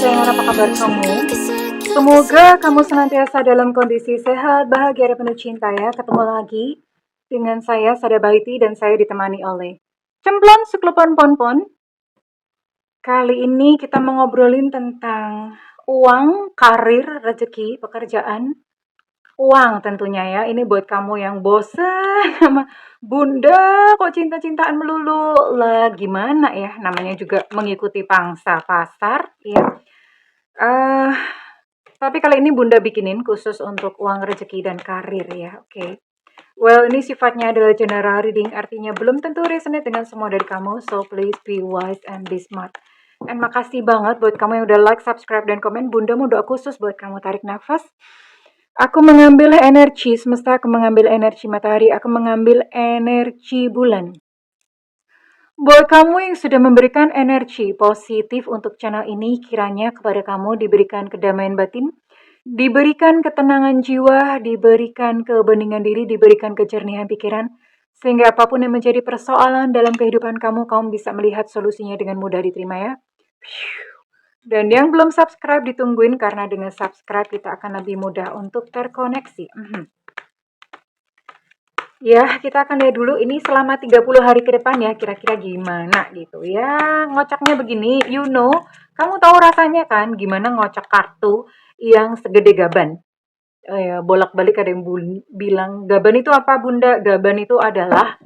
kesayangan, apa kabar kamu? Semoga kamu senantiasa dalam kondisi sehat, bahagia, dan penuh cinta ya. Ketemu lagi dengan saya, Sada Baiti, dan saya ditemani oleh Cemplon Suklepon Ponpon. Kali ini kita mau ngobrolin tentang uang, karir, rezeki, pekerjaan, uang tentunya ya. Ini buat kamu yang bosen sama bunda kok cinta-cintaan melulu. Lah gimana ya, namanya juga mengikuti pangsa pasar ya. Tapi kali ini bunda bikinin khusus untuk uang, rezeki, dan karir ya. Oke. Well, ini sifatnya adalah general reading, artinya belum tentu resonate dengan semua dari kamu. So please be wise and be smart. And makasih banget buat kamu yang udah like, subscribe, dan komen. Bunda mau doa khusus buat kamu. Tarik nafas. Aku mengambil energi semesta, aku mengambil energi matahari, aku mengambil energi bulan. Buat kamu yang sudah memberikan energi positif untuk channel ini, kiranya kepada kamu diberikan kedamaian batin, diberikan ketenangan jiwa, diberikan kebeningan diri, diberikan kejernihan pikiran, sehingga apapun yang menjadi persoalan dalam kehidupan kamu, kamu bisa melihat solusinya dengan mudah diterima ya. Dan yang belum subscribe ditungguin, karena dengan subscribe kita akan lebih mudah untuk terkoneksi. Ya, kita akan lihat dulu ini selama 30 hari ke depan ya, kira-kira gimana gitu ya. Ngocaknya begini, kamu tahu rasanya kan gimana ngocak kartu yang segede gaban. Ya, bolak-balik ada yang bilang, gaban itu apa bunda? Gaban itu adalah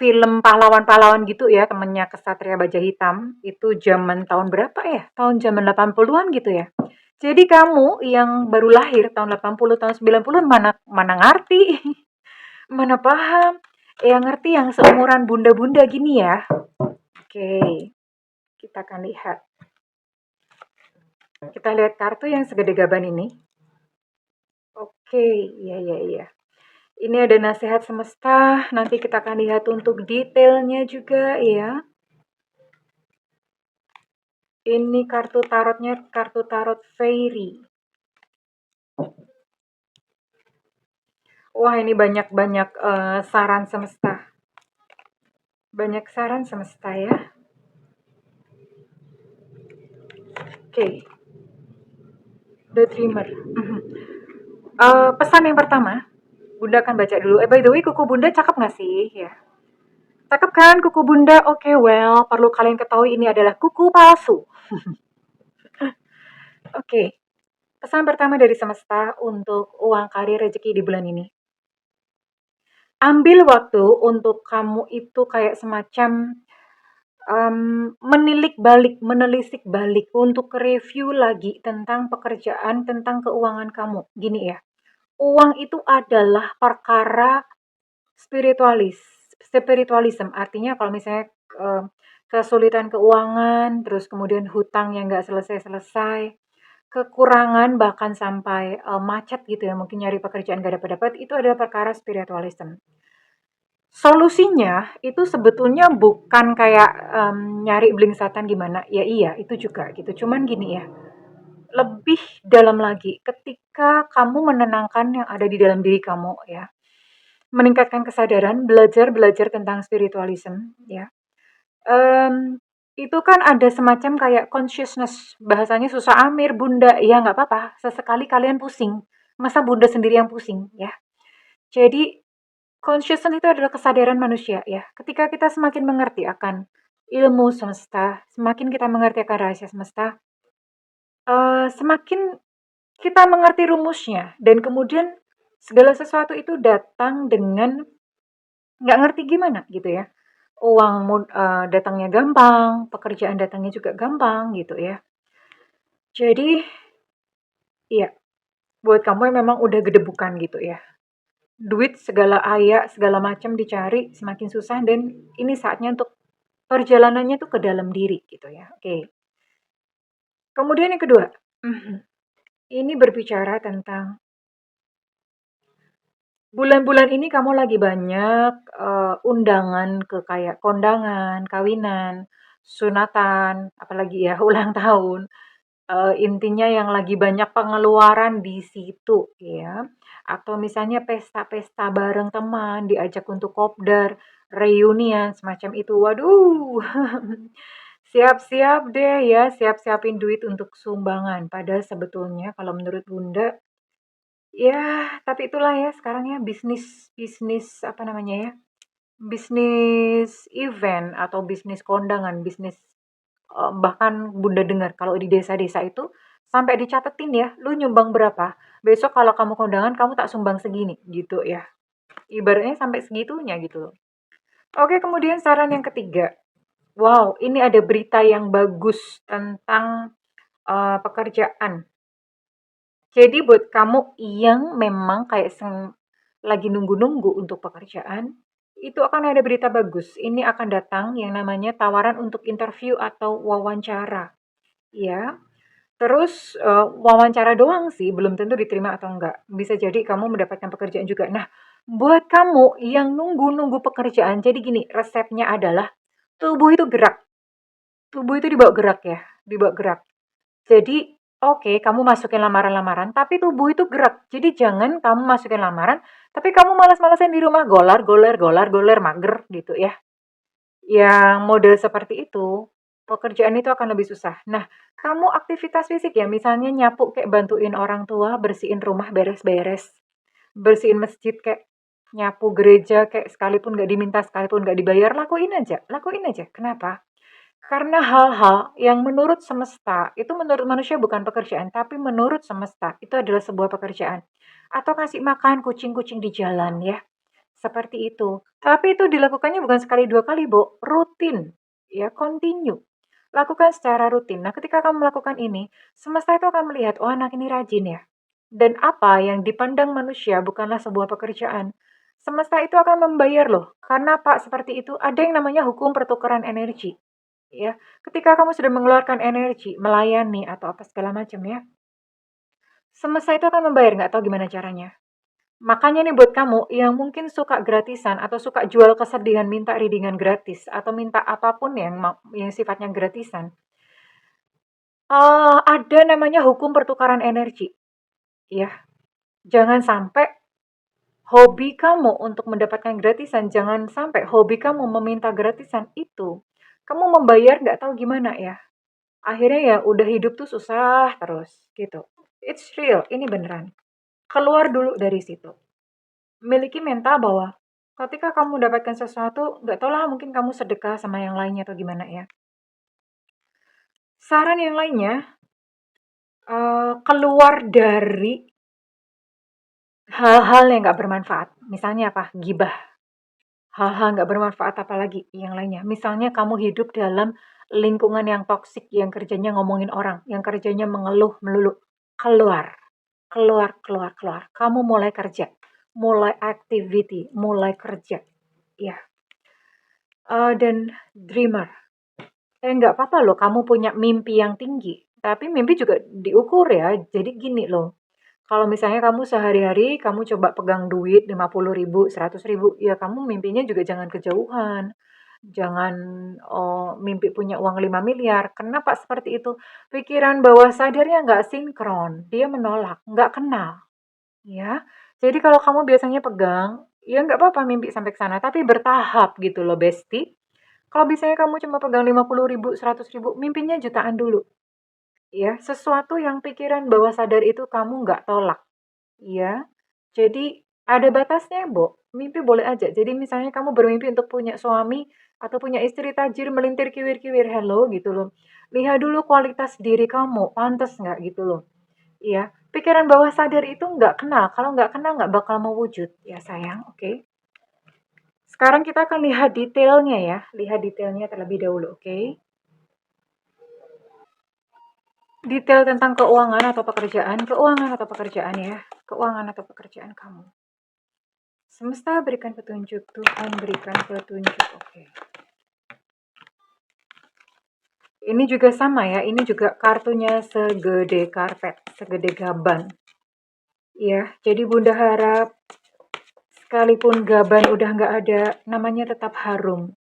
film pahlawan-pahlawan gitu ya, temennya Kesatria Baja Hitam. Itu zaman tahun berapa ya? Tahun zaman 80-an gitu ya. Jadi kamu yang baru lahir tahun 80, tahun 90 mana ngerti? Mana paham? Yang ngerti yang seumuran bunda-bunda gini ya. Oke, kita akan lihat. Kita lihat kartu yang segede gaban ini. Oke, iya. Ini ada nasihat semesta. Nanti kita akan lihat untuk detailnya juga ya. Ini kartu tarotnya, kartu tarot fairy. Wah, ini banyak-banyak saran semesta. Banyak saran semesta ya. Oke. The Dreamer. Pesan yang pertama, bunda akan baca dulu. By the way, kuku bunda cakep nggak sih? Ya. Cakep kan kuku bunda? Oke, well, perlu kalian ketahui ini adalah kuku palsu. Oke. Pesan pertama dari semesta untuk uang, karir, rezeki di bulan ini. Ambil waktu untuk kamu itu kayak semacam menelisik balik untuk review lagi tentang pekerjaan, tentang keuangan kamu. Gini ya, uang itu adalah perkara spiritualism. Artinya kalau misalnya kesulitan keuangan, terus kemudian hutang yang nggak selesai-selesai, kekurangan bahkan sampai macet gitu ya, mungkin nyari pekerjaan nggak dapat-dapat, itu adalah perkara spiritualism. Solusinya itu sebetulnya bukan kayak nyari blingsatan gimana, ya iya itu juga gitu. Cuman gini ya, lebih dalam lagi ketika kamu menenangkan yang ada di dalam diri kamu ya, meningkatkan kesadaran, belajar tentang spiritualism ya. Itu kan ada semacam kayak consciousness, bahasanya susah amir bunda, ya nggak apa-apa, sesekali kalian pusing, masa bunda sendiri yang pusing ya. Jadi consciousness itu adalah kesadaran manusia ya. Ketika kita semakin mengerti akan ilmu semesta, semakin kita mengerti akan rahasia semesta, semakin kita mengerti rumusnya, dan kemudian segala sesuatu itu datang dengan nggak ngerti gimana gitu ya. Uang datangnya gampang, pekerjaan datangnya juga gampang gitu ya. Jadi, iya, buat kamu yang memang udah gedebukan gitu ya. Duit segala segala macam dicari, semakin susah, dan ini saatnya untuk perjalanannya tuh ke dalam diri gitu ya. Oke. Kemudian yang kedua, ini berbicara tentang bulan-bulan ini kamu lagi banyak undangan ke kayak kondangan, kawinan, sunatan, apalagi ya ulang tahun. Intinya yang lagi banyak pengeluaran di situ ya. Atau misalnya pesta-pesta bareng teman, diajak untuk kopdar, reunian, semacam itu. Waduh. Siap-siap deh ya, siap-siapin duit untuk sumbangan. Padahal sebetulnya kalau menurut Bunda, ya tapi itulah ya sekarang ya bisnis bisnis apa namanya ya? Bisnis event atau bisnis kondangan, bisnis bahkan Bunda dengar kalau di desa-desa itu sampai dicatetin ya, lu nyumbang berapa. Besok kalau kamu kondangan kamu tak sumbang segini gitu ya. Ibaratnya sampai segitunya gitu loh. Oke, kemudian saran yang ketiga. Wow, ini ada berita yang bagus tentang pekerjaan. Jadi buat kamu yang memang kayak lagi nunggu-nunggu untuk pekerjaan, itu akan ada berita bagus. Ini akan datang yang namanya tawaran untuk interview atau wawancara. Ya, terus wawancara doang sih, belum tentu diterima atau enggak. Bisa jadi kamu mendapatkan pekerjaan juga. Nah, buat kamu yang nunggu-nunggu pekerjaan, jadi gini, resepnya adalah tubuh itu gerak. Tubuh itu dibawa gerak ya, dibawa gerak. Jadi, oke, kamu masukin lamaran-lamaran, tapi tubuh itu gerak. Jadi jangan kamu masukin lamaran, tapi kamu malas-malasan di rumah golar, goler, golar, goler, mager gitu ya. Yang model seperti itu, pekerjaan itu akan lebih susah. Nah, kamu aktivitas fisik ya, misalnya nyapu kayak bantuin orang tua, bersihin rumah beres-beres, bersihin masjid kayak nyapu gereja kayak sekalipun nggak diminta, sekalipun nggak dibayar, lakuin aja, lakuin aja. Kenapa? Karena hal-hal yang menurut semesta, itu menurut manusia bukan pekerjaan, tapi menurut semesta itu adalah sebuah pekerjaan. Atau kasih makan kucing-kucing di jalan ya, seperti itu. Tapi itu dilakukannya bukan sekali dua kali, Bo, rutin. Ya, continue. Lakukan secara rutin. Nah, ketika kamu melakukan ini, semesta itu akan melihat, oh anak ini rajin ya. Dan apa yang dipandang manusia bukanlah sebuah pekerjaan. Semesta itu akan membayar loh. Karena Pak, seperti itu ada yang namanya hukum pertukaran energi. Ya, ketika kamu sudah mengeluarkan energi, melayani atau apa segala macam ya, semesta itu akan membayar, nggak tahu gimana caranya. Makanya nih buat kamu yang mungkin suka gratisan atau suka jual kesedihan minta readingan gratis atau minta apapun yang sifatnya gratisan, ada namanya hukum pertukaran energi. Ya, jangan sampai hobi kamu untuk mendapatkan gratisan, jangan sampai hobi kamu meminta gratisan itu, kamu membayar nggak tahu gimana ya. Akhirnya ya udah hidup tuh susah terus gitu. It's real, ini beneran. Keluar dulu dari situ. Miliki mental bahwa ketika kamu mendapatkan sesuatu, nggak tau lah mungkin kamu sedekah sama yang lainnya atau gimana ya. Saran yang lainnya, keluar dari hal-hal yang nggak bermanfaat. Misalnya apa? Gibah. Hal-hal nggak bermanfaat apalagi yang lainnya. Misalnya kamu hidup dalam lingkungan yang toksik, yang kerjanya ngomongin orang, yang kerjanya mengeluh melulu. Keluar. Keluar, keluar, keluar. Kamu mulai kerja, mulai activity, mulai kerja. Ya, dan dreamer. Nggak apa-apa loh kamu punya mimpi yang tinggi, tapi mimpi juga diukur ya. Jadi gini loh, kalau misalnya kamu sehari-hari kamu coba pegang duit 50.000, 100.000, ya kamu mimpinya juga jangan kejauhan. Jangan mimpi punya uang 5 miliar. Kenapa seperti itu? Pikiran bawah sadarnya nggak sinkron, dia menolak, nggak kenal. Ya, jadi kalau kamu biasanya pegang, ya nggak apa-apa mimpi sampai ke sana, tapi bertahap gitu loh, Besti. Kalau biasanya kamu cuma pegang 50.000, 100.000, mimpinya jutaan dulu. Ya, sesuatu yang pikiran bawah sadar itu kamu nggak tolak. Ya, jadi ada batasnya, Bo. Mimpi boleh aja. Jadi misalnya kamu bermimpi untuk punya suami atau punya istri tajir melintir kiwir-kiwir, hello gitu loh. Lihat dulu kualitas diri kamu, pantas nggak gitu loh. Iya, pikiran bawah sadar itu nggak kenal. Kalau nggak kenal nggak bakal mewujud, ya sayang. Oke. Sekarang kita akan lihat detailnya ya. Lihat detailnya terlebih dahulu, oke? Detail tentang keuangan atau pekerjaan ya. Keuangan atau pekerjaan kamu. Semesta berikan petunjuk, Tuhan berikan petunjuk, oke. Ini juga sama ya, ini juga kartunya segede karpet, segede gaban. Ya, jadi Bunda harap sekalipun gaban udah nggak ada, namanya tetap harum.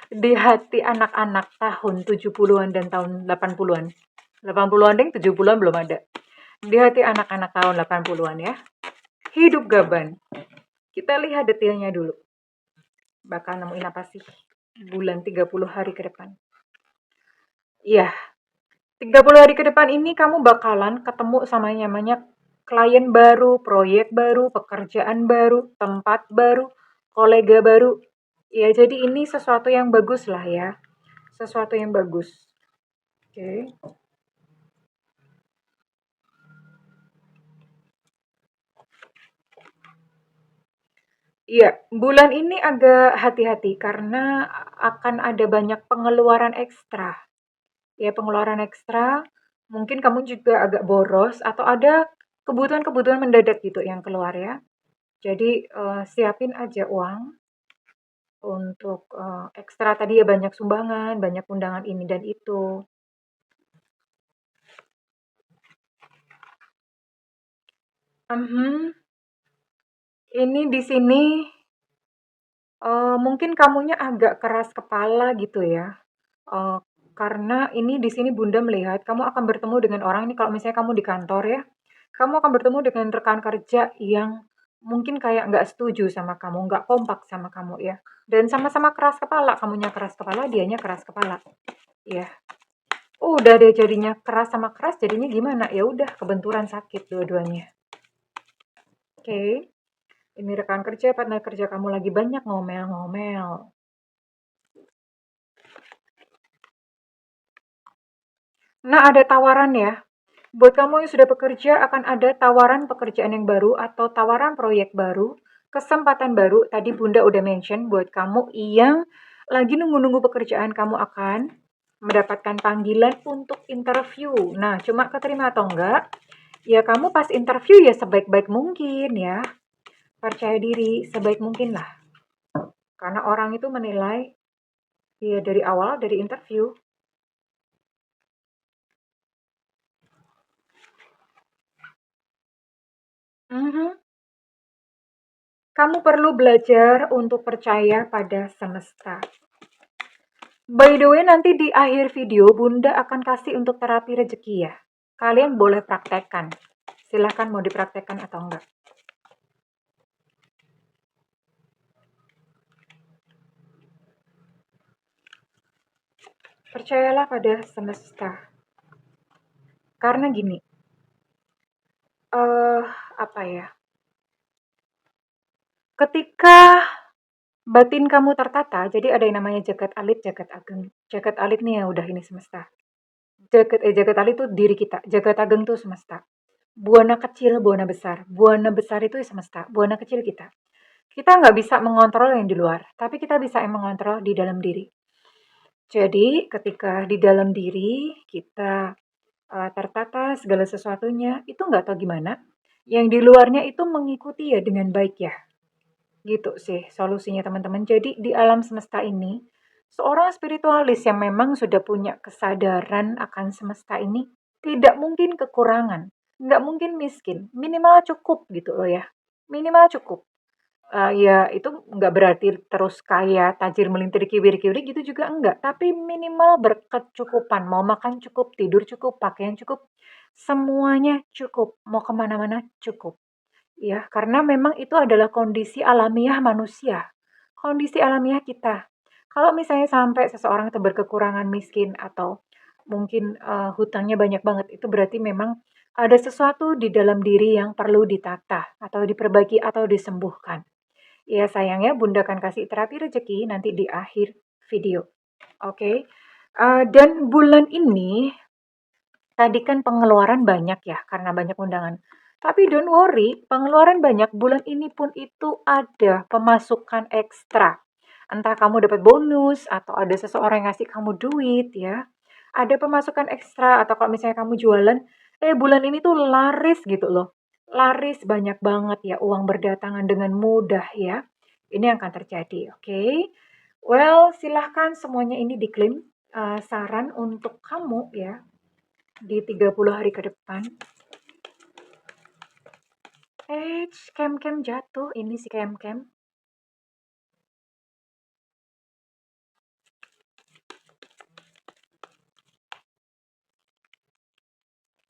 Di hati anak-anak tahun 70-an dan tahun 80-an. 80-an ding, 70-an belum ada. Di hati anak-anak tahun 80-an ya. Hidup gaban. Kita lihat detailnya dulu. Bakal nemuin apa sih? bulan 30 hari ke depan. Iya, 30 hari ke depan ini kamu bakalan ketemu sama yang namanya klien baru, proyek baru, pekerjaan baru, tempat baru, kolega baru. Ya, jadi ini sesuatu yang bagus lah ya. Sesuatu yang bagus. Oke. Iya, bulan ini agak hati-hati karena akan ada banyak pengeluaran ekstra. Ya, pengeluaran ekstra, mungkin kamu juga agak boros atau ada kebutuhan-kebutuhan mendadak gitu yang keluar ya. Jadi siapin aja uang untuk ekstra tadi ya banyak sumbangan, banyak undangan ini dan itu. Mhm, ini di sini mungkin kamunya agak keras kepala gitu ya. Eee, karena ini di sini Bunda melihat kamu akan bertemu dengan orang ini kalau misalnya kamu di kantor ya, kamu akan bertemu dengan rekan kerja yang mungkin kayak nggak setuju sama kamu, nggak kompak sama kamu ya. Dan sama-sama keras kepala, kamunya keras kepala, dianya keras kepala. Ya, udah deh jadinya keras sama keras jadinya gimana? Ya udah kebenturan sakit dua-duanya. Oke, ini rekan kerja, partner kerja kamu lagi banyak ngomel-ngomel. Nah, ada tawaran ya. Buat kamu yang sudah bekerja akan ada tawaran pekerjaan yang baru atau tawaran proyek baru, kesempatan baru. Tadi Bunda udah mention buat kamu yang lagi nunggu-nunggu pekerjaan kamu akan mendapatkan panggilan untuk interview. Nah, cuma keterima atau enggak? Ya kamu pas interview ya sebaik-baik mungkin ya. Percaya diri sebaik mungkin lah. Karena orang itu menilai ya dari awal dari interview. Mhm. Kamu perlu belajar untuk percaya pada semesta. By the way, nanti di akhir video Bunda akan kasih untuk terapi rezeki ya. Kalian boleh praktekkan. Silahkan mau dipraktekkan atau enggak. Percayalah pada semesta. Karena gini, eh apa ya? Ketika batin kamu tertata, jadi ada yang namanya jagat alit, jagat ageng. Jagat alit nih ya udah ini semesta. Jagat alit itu diri kita. Jagat ageng itu semesta. Buana kecil, buana besar. Buana besar itu semesta. Buana kecil kita. Kita nggak bisa mengontrol yang di luar, tapi kita bisa yang mengontrol di dalam diri. Jadi, ketika di dalam diri kita tertata segala sesuatunya, itu nggak tahu gimana. Yang di luarnya itu mengikuti ya dengan baik ya. Gitu sih solusinya teman-teman. Jadi di alam semesta ini, seorang spiritualis yang memang sudah punya kesadaran akan semesta ini tidak mungkin kekurangan, nggak mungkin miskin, minimal cukup gitu loh ya. Minimal cukup. Ya itu nggak berarti terus kaya, tajir melintir kiwir-kiwir gitu juga enggak, tapi minimal berkecukupan, mau makan cukup, tidur cukup, pakaian cukup, semuanya cukup, mau kemana mana cukup. Ya, karena memang itu adalah kondisi alamiah manusia, kondisi alamiah kita. Kalau misalnya sampai seseorang itu berkekurangan miskin atau mungkin hutangnya banyak banget, itu berarti memang ada sesuatu di dalam diri yang perlu ditata atau diperbaiki atau disembuhkan. Ya sayangnya Bunda akan kasih terapi rezeki nanti di akhir video. Oke. Dan bulan ini tadi kan pengeluaran banyak ya karena banyak undangan. Tapi don't worry, pengeluaran banyak bulan ini pun itu ada pemasukan ekstra. Entah kamu dapat bonus atau ada seseorang yang ngasih kamu duit ya. Ada pemasukan ekstra atau kalau misalnya kamu jualan, bulan ini tuh laris gitu loh. Laris banyak banget ya uang berdatangan dengan mudah ya. Ini yang akan terjadi, oke? Well, silahkan semuanya ini diklaim saran untuk kamu ya di 30 hari ke depan. Kem-kem jatuh. Ini si kem-kem.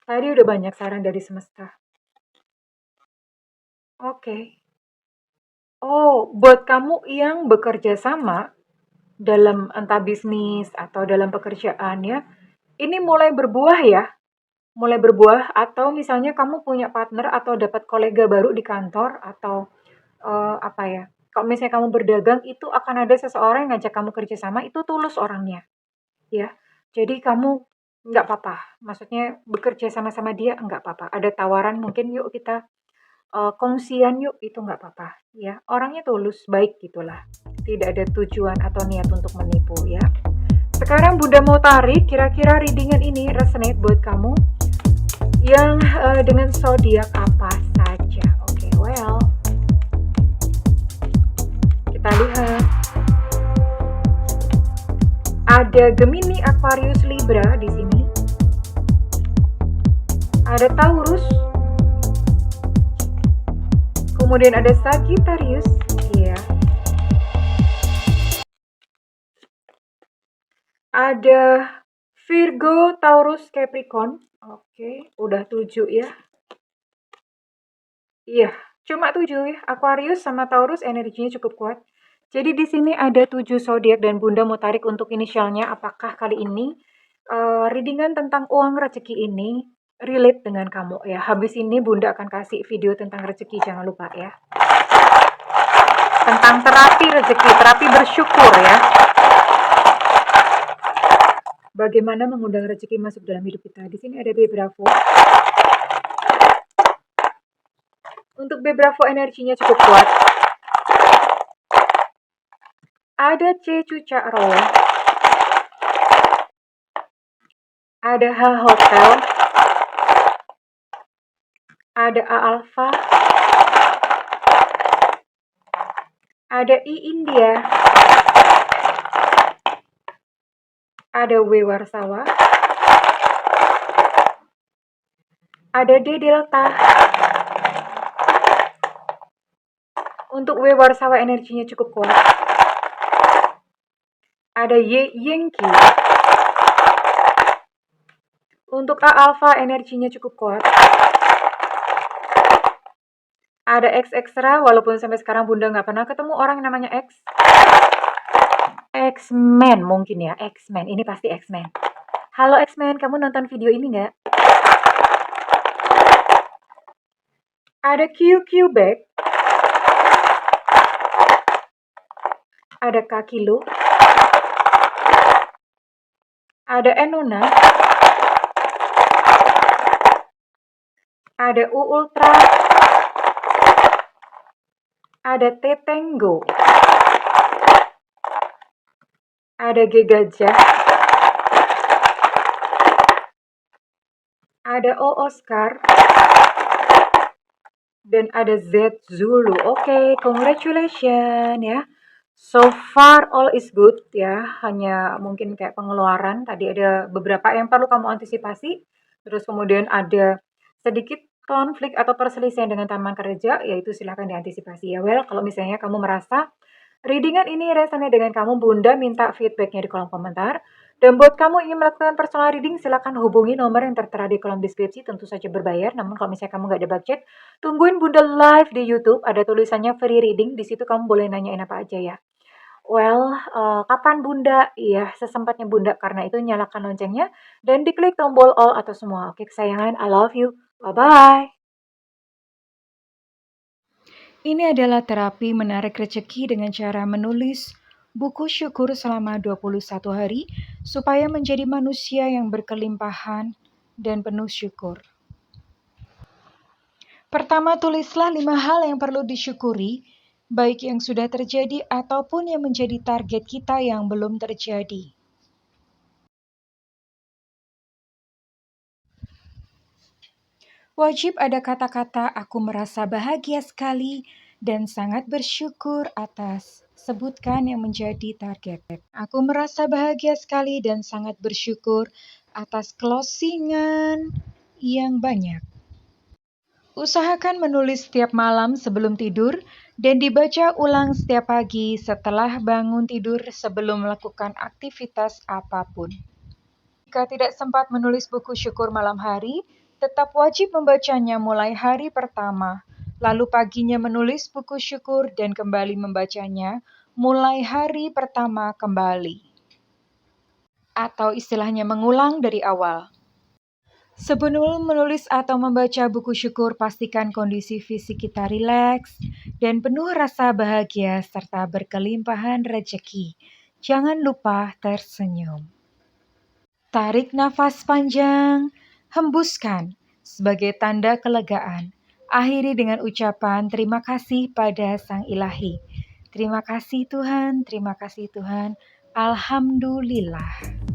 Tadi udah banyak saran dari semesta. Oke. Oh, buat kamu yang bekerja sama dalam entah bisnis atau dalam pekerjaan ya, ini mulai berbuah ya, mulai berbuah atau misalnya kamu punya partner atau dapat kolega baru di kantor atau apa ya, kalau misalnya kamu berdagang itu akan ada seseorang yang ngajak kamu kerja sama itu tulus orangnya ya. Jadi kamu nggak apa-apa, maksudnya bekerja sama-sama dia nggak apa-apa. Ada tawaran mungkin yuk kita kongsian yuk, itu nggak apa-apa ya. Orangnya tulus, baik gitulah. Tidak ada tujuan atau niat untuk menipu ya. Sekarang Bunda mau tarik, kira-kira readingan ini resonate buat kamu yang dengan zodiak apa saja. Oke, well, kita lihat. Ada Gemini, Aquarius, Libra di sini. Ada Taurus. Kemudian ada Sagittarius. Iya. Ada Virgo, Taurus, Capricorn. Oke, udah 7 ya. Iya, cuma 7 ya. Aquarius sama Taurus energinya cukup kuat. Jadi di sini ada 7 zodiak dan Bunda mau tarik untuk inisialnya. Apakah kali ini readingan tentang uang rezeki ini relate dengan kamu ya. Habis ini Bunda akan kasih video tentang rezeki, jangan lupa ya. Tentang terapi rezeki, terapi bersyukur ya. Bagaimana mengundang rezeki masuk dalam hidup kita. Di sini ada Bebravo. Untuk Bebravo energinya cukup kuat. Ada C Cucak Roll. Ada H Hotel. Ada A Alpha. Ada I India. Ada W Warsawa. Ada D Delta. Untuk W Warsawa energinya cukup kuat. Ada Y Yankee. Untuk A Alpha energinya cukup kuat. Ada X Extra, walaupun sampai sekarang Bunda nggak pernah ketemu orang yang namanya X. X-Men mungkin ya, X-Men. Ini pasti X-Men. Halo X-Men, kamu nonton video ini nggak? Ada QQ Bag. Ada Kakilo. Ada Enuna. Ada U Ultra. Ada T Tango. Ada G Gajah. Ada O Oscar. Dan ada Z Zulu. Oke, congratulations ya. So far all is good ya. Hanya mungkin kayak pengeluaran. Tadi ada beberapa yang perlu kamu antisipasi. Terus kemudian ada sedikit konflik atau perselisihan dengan teman kerja, yaitu silahkan diantisipasi ya. Well, kalau misalnya kamu merasa readingan ini resonate dengan kamu, Bunda minta feedbacknya di kolom komentar. Dan buat kamu ingin melakukan personal reading, silakan hubungi nomor yang tertera di kolom deskripsi, tentu saja berbayar. Namun kalau misalnya kamu nggak ada budget, tungguin Bunda live di YouTube, ada tulisannya free reading, di situ kamu boleh nanyain apa aja ya. Well, kapan Bunda? Iya, sesempatnya Bunda, karena itu nyalakan loncengnya dan diklik tombol all atau semua. Oke kesayangan, I love you. Bye-bye. Ini adalah terapi menarik rezeki dengan cara menulis buku syukur selama 21 hari supaya menjadi manusia yang berkelimpahan dan penuh syukur. Pertama, tulislah 5 hal yang perlu disyukuri, baik yang sudah terjadi ataupun yang menjadi target kita yang belum terjadi. Wajib ada kata-kata aku merasa bahagia sekali dan sangat bersyukur atas. Sebutkan yang menjadi target. Aku merasa bahagia sekali dan sangat bersyukur atas closingan yang banyak. Usahakan menulis setiap malam sebelum tidur dan dibaca ulang setiap pagi setelah bangun tidur sebelum melakukan aktivitas apapun. Jika tidak sempat menulis buku syukur malam hari, tetap wajib membacanya mulai hari pertama, lalu paginya menulis buku syukur dan kembali membacanya mulai hari pertama kembali. Atau istilahnya mengulang dari awal. Sebelum menulis atau membaca buku syukur, pastikan kondisi fisik kita rileks dan penuh rasa bahagia serta berkelimpahan rezeki. Jangan lupa tersenyum. Tarik nafas panjang, hembuskan sebagai tanda kelegaan. Akhiri dengan ucapan terima kasih pada Sang Ilahi. Terima kasih Tuhan, Alhamdulillah.